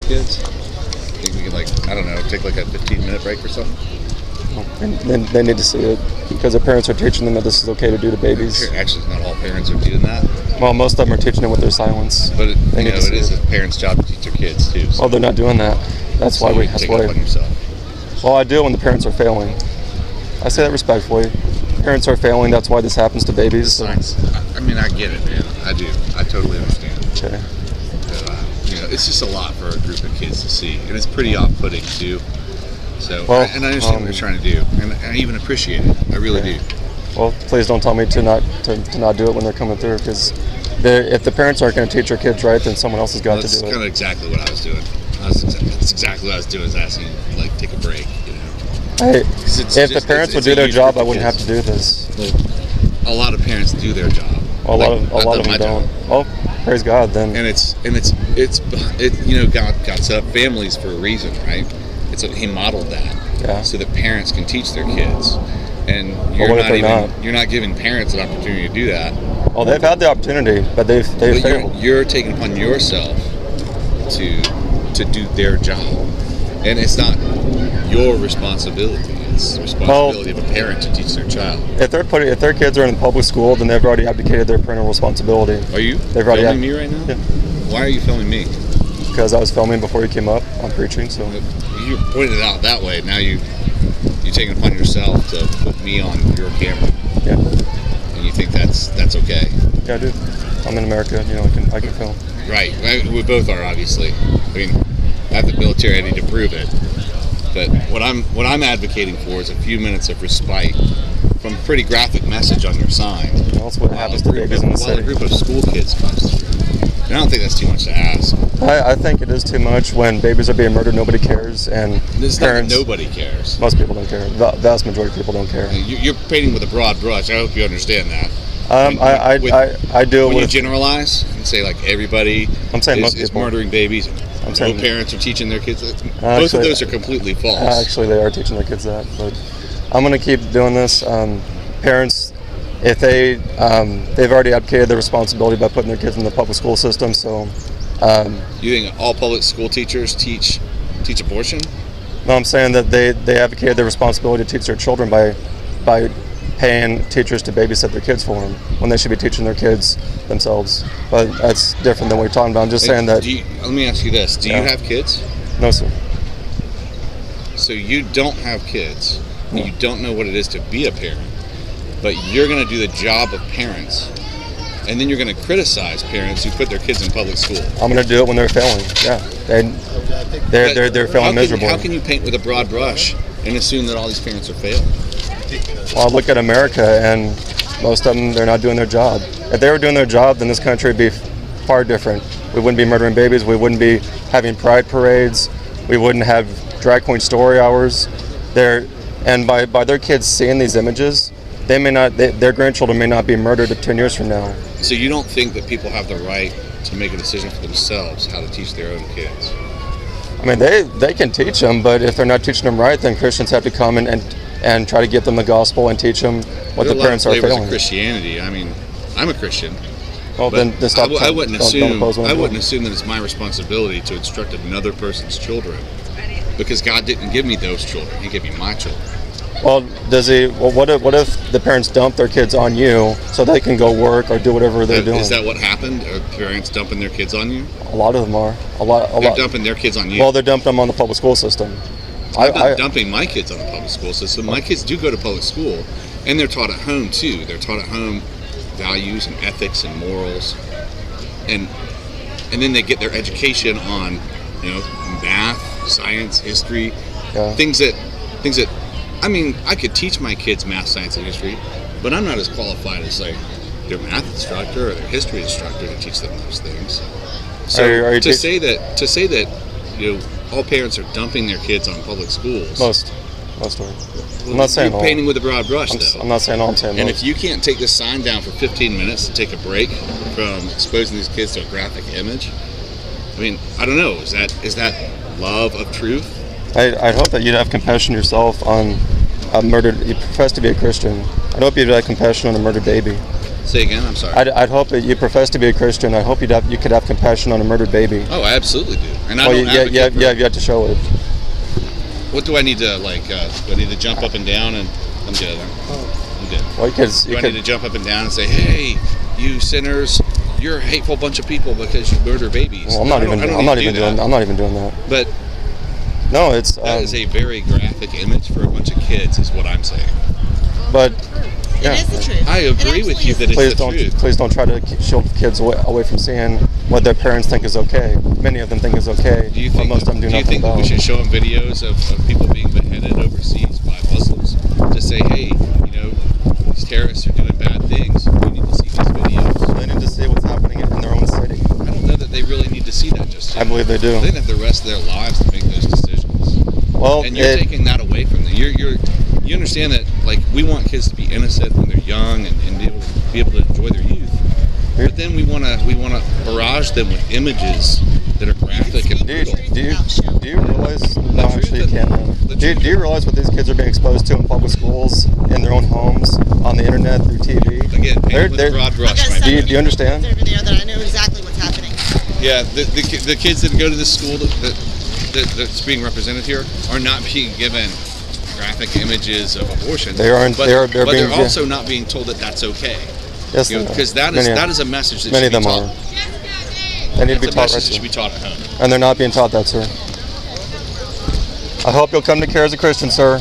kids? Think we could, like, I don't know, take like a 15-minute break or something? And then they need to see it because their parents are teaching them that this is okay to do to babies. Actually, not all parents are doing that. Well, most of them are teaching it with their silence. But it is a parent's job to teach their kids too. So. Well, they're not doing that. That's why we. That's take why. it upon yourself. Well, I do when the parents are failing. I say that respectfully. Parents are failing. That's why this happens to babies. So. I mean, I get it, man. I do. I totally understand. Okay. But, it's just a lot for a group of kids to see, and it's pretty off-putting too. So, well, I understand what you're trying to do, and I even appreciate it. I really do. Well, please don't tell me to not do it when they're coming through, because if the parents aren't going to teach their kids right, then someone else has got to do it. That's kind of exactly what I was doing. That's exactly what I was doing, is asking, like, take a break, you know. If the parents would do their job, I wouldn't have to do this. Well, a lot of parents do their job. A lot of them don't. Oh, praise God, then. And it's God set up families for a reason, right? He modeled that, so that parents can teach their kids. And you're not giving parents an opportunity to do that. Well, they've had the opportunity, but they've failed. You're taking upon yourself to do their job, and it's not your responsibility. It's the responsibility of a parent to teach their child. If their kids are in public school, then they've already abdicated their parental responsibility. Are you filming me right now? Yeah. Why are you filming me? Because I was filming before you came up. I'm preaching, so. You pointed it out that way. Now you're taking it upon yourself to put me on your camera. Yeah. And you think that's okay? Yeah, I do. I'm in America. I can film. Right. We both are, obviously. I mean, I have the military. I need to prove it. But what I'm advocating for is a few minutes of respite from a pretty graphic message on your sign. That's what happens to babies in the city. While a group of school kids comes through. And I don't think that's too much to ask. I think it is too much. When babies are being murdered, nobody cares, and parents. Nobody cares. Most people don't care. The vast majority of people don't care. You're painting with a broad brush. I hope you understand that. I do. When you generalize and say like everybody is murdering babies, no parents are teaching their kids that. Both of those are completely false. Actually, they are teaching their kids that. But I'm going to keep doing this. Parents, if they've already abdicated their responsibility by putting their kids in the public school system, so. You think all public school teachers teach abortion? No, I'm saying that they advocated their responsibility to teach their children by paying teachers to babysit their kids for them when they should be teaching their kids themselves. But that's different than what you're talking about. I'm just saying that. Let me ask you this: do you have kids? No, sir. So you don't have kids, and you don't know what it is to be a parent, but you're going to do the job of parents. And then you're going to criticize parents who put their kids in public school. I'm going to do it when they're failing. Yeah, they're failing miserably. How can you paint with a broad brush and assume that all these parents are failing? Well, I look at America, and most of them, they're not doing their job. If they were doing their job, then this country would be far different. We wouldn't be murdering babies. We wouldn't be having pride parades. We wouldn't have drag queen story hours. And by their kids seeing these images, they may not. Their grandchildren may not be murdered 10 years from now. So you don't think that people have the right to make a decision for themselves how to teach their own kids? I mean, they can teach them, but if they're not teaching them right, then Christians have to come and try to get them the gospel and teach them what the parents are failing. Of Christianity. I mean, I'm a Christian. Well, then stop. I wouldn't assume that it's my responsibility to instruct another person's children, because God didn't give me those children; He gave me my children. Well, what if the parents dump their kids on you so they can go work or do whatever they're doing? Is that what happened? Are parents dumping their kids on you? A lot of them are. They're dumping their kids on you? Well, they're dumping them on the public school system. I'm not dumping my kids on the public school system. My kids do go to public school, and they're taught at home too. They're taught at home values and ethics and morals, and then they get their education on math, science, history, things that. I mean, I could teach my kids math, science, and history, but I'm not as qualified as like their math instructor or their history instructor to teach them those things. So to say that all parents are dumping their kids on public schools. Most are. Well, I'm not saying all. You're painting with a broad brush, though. I'm not saying all. I'm saying and most. If you can't take this sign down for 15 minutes to take a break from exposing these kids to a graphic image, I mean, I don't know. Is that love of truth? I'd hope that you'd have compassion yourself on a murdered. You profess to be a Christian. I'd hope you'd have compassion on a murdered baby. Say again. I'm sorry. I'd hope that you profess to be a Christian. I hope you could have compassion on a murdered baby. Oh, I absolutely do. And I Well, don't advocate for- you have to show it. What do I need to like? Do I need to jump up and down and I'm good. I'm good. Well, Do I need to jump up and down and say, "Hey, you sinners, you're a hateful bunch of people because you murder babies"? Well, I'm not even doing that. But no, it's that is a very graphic image for a bunch of kids, is what I'm saying. But It is the truth. I agree with you that it's the truth. please don't try to shield kids away from seeing what their parents think is okay. Many of them think is okay, Do you but think, most of them do do you nothing think that about we should show them videos of people being beheaded overseas by Muslims to say, hey, these terrorists are doing bad things. We need to see these videos. They need to see what's happening in their own city. I don't know that they really need to see that just yet. I believe they do. They have the rest of their lives to make those decisions. Well, And you're taking that away from them. You understand that, like, we want kids to be innocent when they're young and be able to enjoy their youth. But then we want to barrage them with images that are graphic and brutal. Do you realize? No, actually, you can't. Do you realize what these kids are being exposed to in public schools, in their own homes, on the internet, through TV? Again, paint with a broad brush. I've got Do you understand? Over there that I know exactly what's happening. Yeah, the kids that go to this school that's being represented here are not being given graphic images of abortion. They aren't. But They're also not being told that that's okay. Yes, Because that is a message that many should of be them taught. are. They need to be It's a taught message right, that should be taught at home. and they're not being taught that, sir. I hope you'll come to care as a Christian, sir.